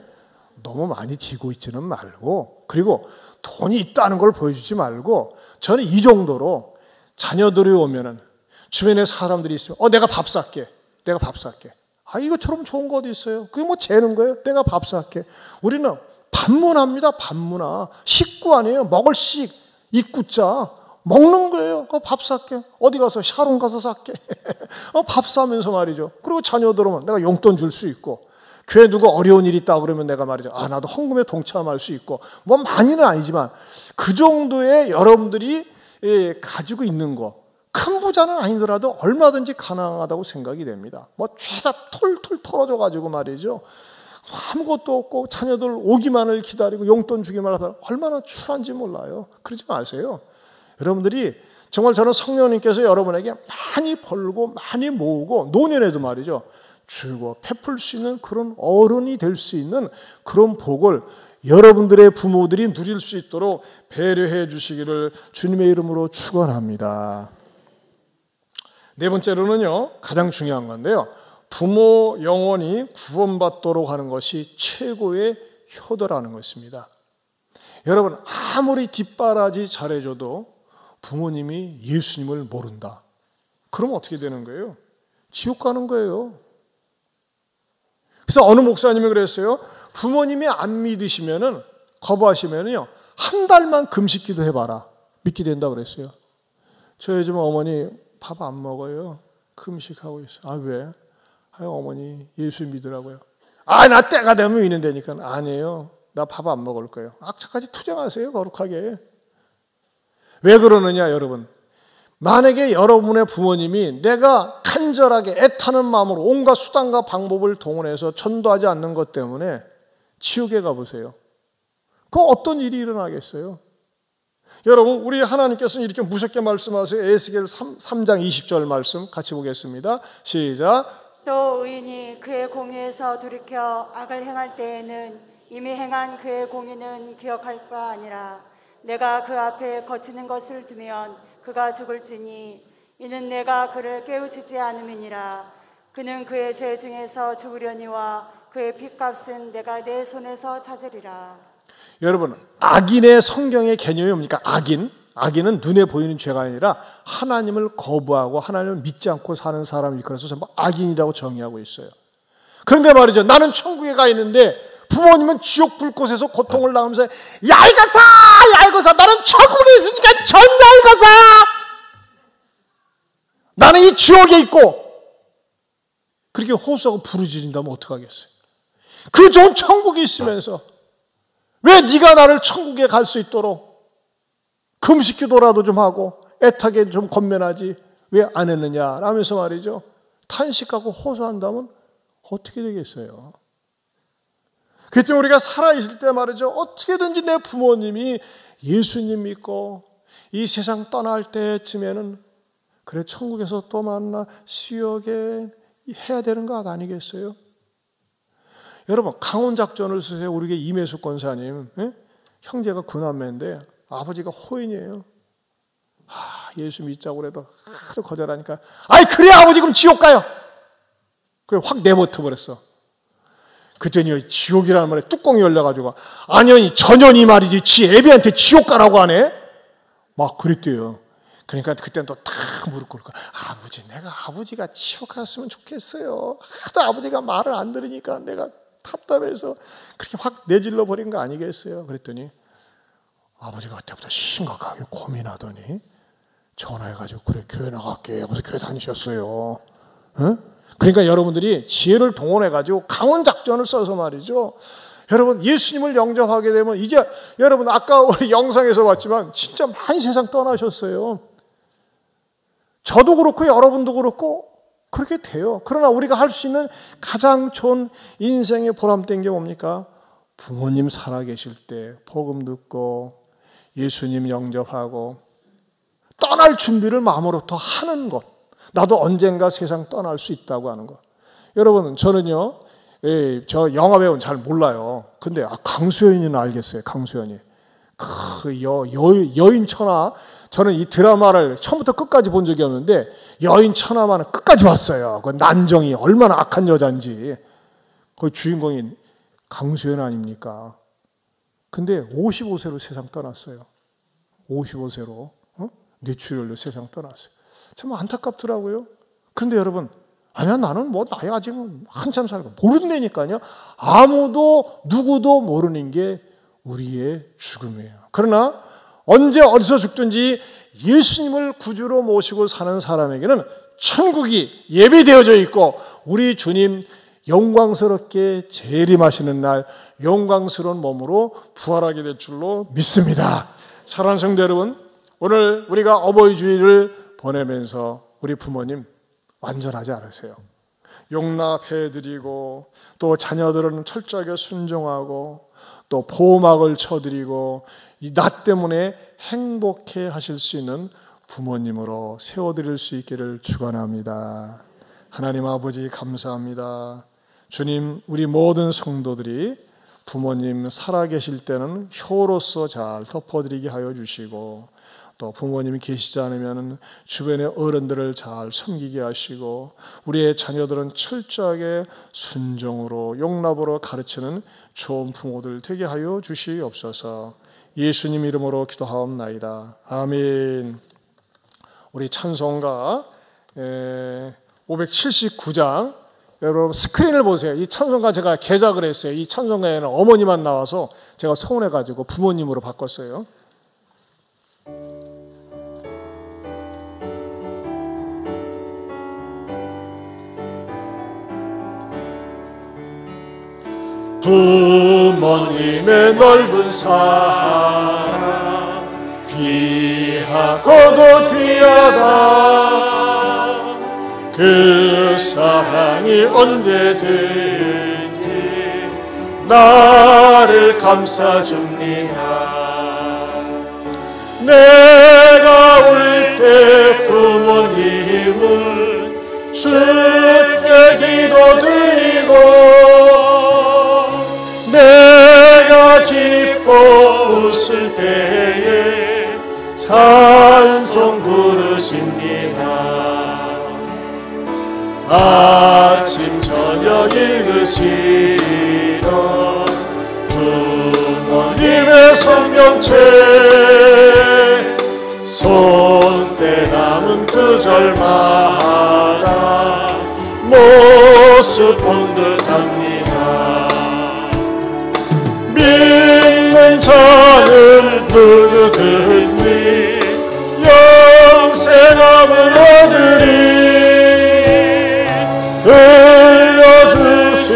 S1: 너무 많이 쥐고 있지는 말고 그리고 돈이 있다는 걸 보여주지 말고 저는 이 정도로 자녀들이 오면은 주변에 사람들이 있으면 내가 밥 살게. 이것처럼 좋은 거 어디 있어요? 그게 재는 거예요? 내가 밥 살게. 우리는 반문합니다. 반문화. 식구 아니에요. 먹을 식. 입구자. 먹는 거예요. 밥 살게. 어디 가서 샤론 가서 살게. 밥 사면서 말이죠. 그리고 자녀들 오면 내가 용돈 줄 수 있고 교회 누구 어려운 일 있다 그러면 내가 말이죠. 나도 헌금에 동참할 수 있고 많이는 아니지만 그 정도의 여러분들이 가지고 있는 거 큰 부자는 아니더라도 얼마든지 가능하다고 생각이 됩니다. 죄다 털털 털어져가지고 말이죠. 아무것도 없고 자녀들 오기만을 기다리고 용돈 주기만 하다 얼마나 추한지 몰라요. 그러지 마세요. 여러분들이 정말 저는 성령님께서 여러분에게 많이 벌고 많이 모으고 노년에도 말이죠. 주고 베풀 수 있는 그런 어른이 될 수 있는 그런 복을 여러분들의 부모들이 누릴 수 있도록 배려해 주시기를 주님의 이름으로 축원합니다. 네 번째로는요, 가장 중요한 건데요. 부모 영혼이 구원받도록 하는 것이 최고의 효도라는 것입니다. 여러분, 아무리 뒷바라지 잘해줘도 부모님이 예수님을 모른다. 그럼 어떻게 되는 거예요? 지옥 가는 거예요. 그래서 어느 목사님이 그랬어요. 부모님이 안 믿으시면은, 거부하시면은요, 한 달만 금식 기도해봐라. 믿게 된다 그랬어요. 저 요즘 어머니 밥 안 먹어요. 금식하고 있어요. 왜? 어머니 예수 믿으라고요. 나 때가 되면 믿는다니까. 아니에요. 나 밥 안 먹을 거예요. 악착같이 투쟁하세요. 거룩하게. 왜 그러느냐 여러분. 만약에 여러분의 부모님이 내가 간절하게 애타는 마음으로 온갖 수단과 방법을 동원해서 전도하지 않는 것 때문에 지옥에 가보세요. 그 어떤 일이 일어나겠어요? 여러분, 우리 하나님께서는 이렇게 무섭게 말씀하세요. 에스겔 3장 20절 말씀 같이 보겠습니다. 시작.
S2: 또 의인이 그의 공의에서 돌이켜 악을 행할 때에는 이미 행한 그의 공의는 기억할 바 아니라 내가 그 앞에 거치는 것을 두면 그가 죽을지니 이는 내가 그를 깨우치지 않음이니라. 그는 그의 죄 중에서 죽으려니와 그의 핏값은 내가 내 손에서 찾으리라.
S1: 여러분, 악인의 성경의 개념이 뭡니까? 악인은 눈에 보이는 죄가 아니라 하나님을 거부하고 하나님을 믿지 않고 사는 사람이, 그래서 전부 악인이라고 정의하고 있어요. 그런데 말이죠, 나는 천국에 가 있는데 부모님은 지옥 불꽃에서 고통을 당하면서 야 이거사 나는 천국에 있으니까 전야 이거사, 나는 이 지옥에 있고, 그렇게 호소하고 부르짖는다면 어떡하겠어요? 그 좋은 천국에 있으면서 왜 네가 나를 천국에 갈 수 있도록 금식기도라도 좀 하고 애타게 좀 권면하지 왜 안 했느냐 라면서 말이죠, 탄식하고 호소한다면 어떻게 되겠어요? 그때 우리가 살아있을 때 말이죠, 어떻게든지 내 부모님이 예수님 믿고 이 세상 떠날 때쯤에는 그래 천국에서 또 만나 수역에 해야 되는 거 아니겠어요? 여러분, 강원작전을 쓰세요. 우리 임혜숙 권사님, 형제가 구남매인데 아버지가 호인이에요. 예수 믿자고 그래도 하도 거절하니까 아이 그래 아버지 그럼 지옥 가요. 그래 확 내버려 버렸어. 그랬더니 지옥이라는 말에 뚜껑이 열려가지고 아니 전현이 말이지 지 애비한테 지옥 가라고 하네. 막 그랬대요. 그러니까 그때는 또 다 무릎 꿇고 아버지 내가 아버지가 지옥 갔으면 좋겠어요. 하도 아버지가 말을 안 들으니까 내가 답답해서 그렇게 확 내질러 버린 거 아니겠어요? 그랬더니 아버지가 그때부터 심각하게 고민하더니 전화해가지고 그래 교회 나갈게 하고서 교회 다니셨어요. 응? 그러니까 여러분들이 지혜를 동원해가지고 강원작전을 써서 말이죠, 여러분 예수님을 영접하게 되면 이제 여러분 아까 우리 영상에서 봤지만 진짜 많이 세상 떠나셨어요. 저도 그렇고 여러분도 그렇고 그렇게 돼요. 그러나 우리가 할 수 있는 가장 좋은 인생의 보람된 게 뭡니까? 부모님 살아계실 때 복음 듣고 예수님 영접하고 떠날 준비를 마음으로부터 하는 것. 나도 언젠가 세상 떠날 수 있다고 하는 것. 여러분, 저는요, 저 영화 배우는 잘 몰라요. 근데 강수연이는 알겠어요. 강수연이. 그 여인 천하, 저는 이 드라마를 처음부터 끝까지 본 적이 없는데 여인 천하만은 끝까지 봤어요. 그 난정이 얼마나 악한 여잔지. 그 주인공이 강수연 아닙니까? 근데 55세로 세상 떠났어요. 55세로 뇌출혈로 세상 떠났어요. 참 안타깝더라고요. 근데 여러분, 아니야 나는 뭐 나이 아직 한참 살고 모른다니까요. 아무도 누구도 모르는 게 우리의 죽음이에요. 그러나 언제 어디서 죽든지 예수님을 구주로 모시고 사는 사람에게는 천국이 예비되어져 있고 우리 주님 영광스럽게 재림하시는 날 영광스러운 몸으로 부활하게 될 줄로 믿습니다. 사랑하는 성도 여러분, 오늘 우리가 어버이 주일을 보내면서 우리 부모님 완전하지 않으세요. 용납해드리고 또 자녀들은 철저하게 순종하고 또 보호막을 쳐드리고 이 나 때문에 행복해 하실 수 있는 부모님으로 세워드릴 수 있기를 축원합니다. 하나님 아버지 감사합니다. 주님, 우리 모든 성도들이 부모님 살아계실 때는 효로서 잘 덮어드리게 하여 주시고 또 부모님이 계시지 않으면 주변의 어른들을 잘 섬기게 하시고 우리의 자녀들은 철저하게 순종으로 용납으로 가르치는 좋은 부모들 되게 하여 주시옵소서. 예수님 이름으로 기도하옵나이다. 아멘. 우리 찬송가 579장 여러분 스크린을 보세요. 이 찬송가 제가 개작을 했어요. 이 찬송가에는 어머니만 나와서 제가 서운해가지고 부모님으로 바꿨어요. 부모님의 넓은 사랑 귀하고도 귀하다. 그 사랑이 언제든지 나를 감싸줍니다. 내가 울 때 부모님은 주께 기도드리고 내가 기뻐 웃을 때에 찬송 부르십니다. 아침 저녁 읽으시던 부모님의 성경책 손때 남은 구절마다 모습 본 듯합니다. 믿는 자는 누구든지 영생함을 얻으리. 들려주신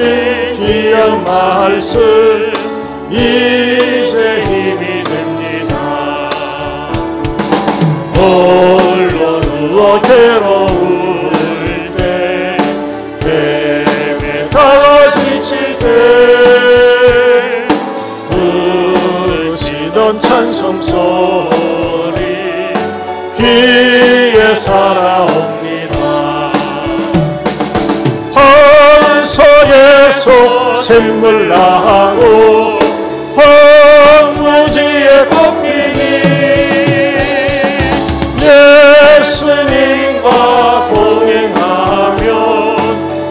S1: 귀한 말씀 이제 힘이 됩니다. 홀로 누워 괴로울 때 헤매다가 지칠 때 부르시던 찬송 소리 귀에 살아옵니다. 한석에서 샘물 나고 황무지에 꽃피니 예수님과 동행하면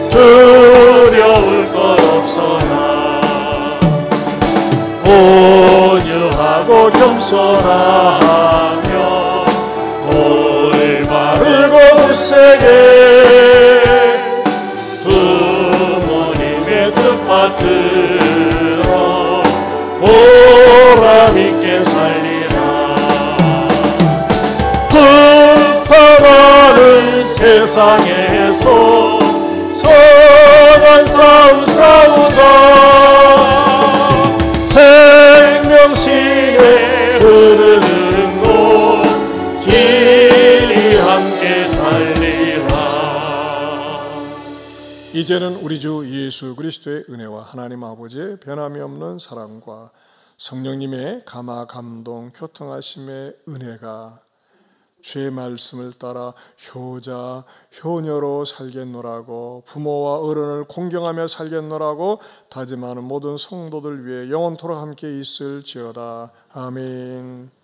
S1: 두려울 것 없으나 온유하고 겸손하며 올바르고 굳세게 부모님의 뜻 받들어 보람있게 살리라. 불평하는 세상에서 선한 싸움 싸우다 생명시에 흐르는 곳 길이 함께 살리라. 이제는 우리 주 예수 그리스도의 은혜와 하나님 아버지의 변함이 없는 사랑과 성령님의 감화 감동 교통하심의 은혜가 주의 말씀을 따라 효자 효녀로 살겠노라고 부모와 어른을 공경하며 살겠노라고 다짐하는 모든 성도들 위해 영원토록 함께 있을지어다. 아멘.